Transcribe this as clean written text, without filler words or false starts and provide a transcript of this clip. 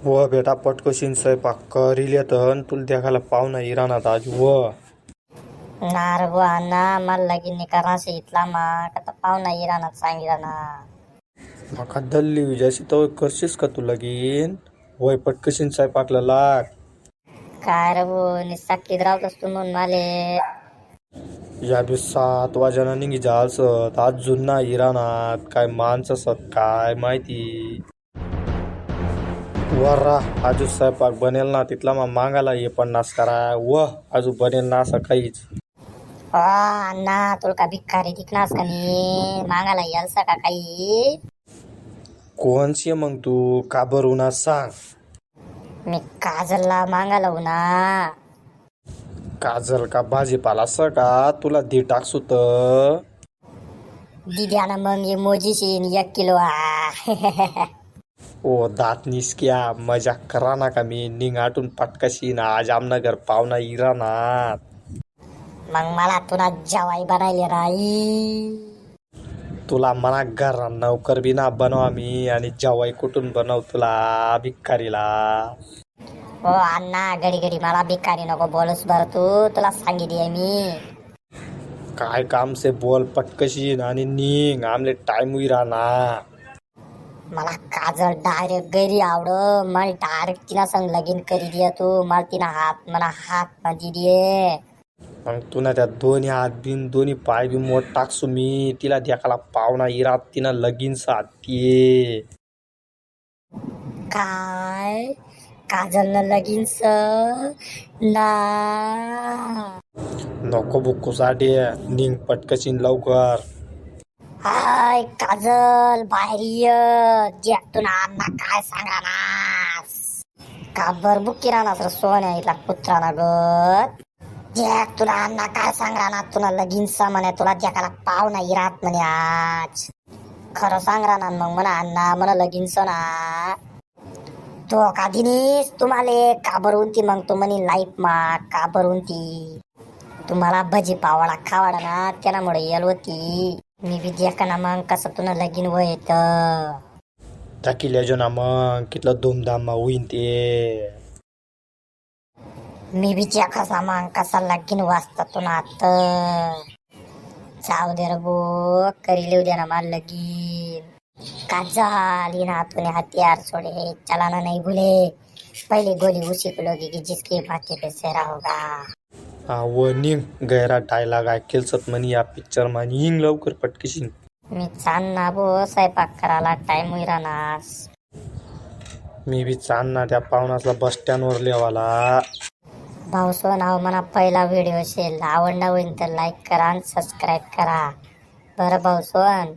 व बेटा पटकशीन स्वयंपाक करील येतं तुला देखायला पाहुणा इराणात आज व नारगो अण्णा मला लगीन करा इथला मा का पाहुणा इराणात सांगितला ना. मका दल्ली विजयाशी तो करशीस का तू लगीन वय पटकशीन स्वयंपाकला लाग. काय रे भो निस्सा किद रावतस तू म्हणून माले. या बी 7 वाजना निघी जालसत आज जुन्ना इराणात काय माणसं सत काय माहिती. वर्रा आजू स्वयंपाक बनेल ना तिथला मग मागायला ये 50 करा व आजू बनेल ना असं काहीच. अण्णा तुला का भिकारी दिखनास का नी मागायला यालसा का काही. कोणशी मग तू का बरू ना सांग. मी काजलला मागायला ना. काजल का भाजीपाला असं का तुला दे टाकसू तर दिद्याना मग ये मोजीशी 1 किलो ओ दात निसक्या मजा करा ना का मी निघाटून पटकशी ना आज आमनगर पाहुणा इराणात. मग मला तुला जवाई बनायले राई. तुला मना घर नौकर बी ना बनवा मी आणि जवाई कुठून बनव तुला भिकारीला. हो अण्णा घडी घडी मला भिकारी नको बोलूस बर तू तुला सांगितले मी. काय काम से बोल पटकशी आणि निघ आमले टाइम इराणा. मला काजल डायरेक्ट गैरी आवड मला डायरेक्ट तिला संग लगीन करी दिया तू मला तिना मला हात मध्ये दे. मग तुला त्या दोन्ही हात बिन दोन्ही पाय बी मोठ टाकसू मी तिला देखाला पाहुणा इरात तिनं लगीन साधतीये. काय काजल लगीन ना. नको बुक्कू साठी निघ पटकशीन लवकर. हाय काजल बाहेर ये जेतून अण्णा काय सांगा नास का बर बुक्की राहणार रे सोन्या इथला पुत्राना गत. जे तुला अण्णा काय सांगा ना तुला लगीन म्हणे तुला जगाला पाहुणा इरात म्हणे आज. खरं सांग ना मग म्हणा अण्णा म्हणा लगीन ना. तो का दिनीस तुम्हाला का बरून ती मग तू म्हणे लाईफ मा का बरून ती तुम्हाला भजी पावाडा खावाडा ना त्यामुळे येल होती. मी बी देखा ना मग कसं तुला लगीन वयत टाकील्या जो ना मग कितलं धूमधाम होईन ते. मी बी कसा मग कसा लगीन वाचता तुला आता. जाऊ दे रे बो करी लिहू दे ना मला लगीन. का झाली ना तूने हथियार छोड़े चलाना नहीं भूले पहले गोली उसी को लोगी की जिसकी बातें पे सेरा होगा. व निघ गैरा डायलॉग ऐकेलसत म्हणी या पिक्चर मा निघ लवकर पटकशीन. मी चांना बो स्वयंपाक करायला टाइम होईरानास. मी बी चालना त्या पाहुणासला बस स्टँड वर लेवाला. भाऊसो नाव म्हणा पहिला व्हिडिओ असेल आवडला होईल तर लाईक करा आणि सबस्क्राईब करा बरं भाऊसोन.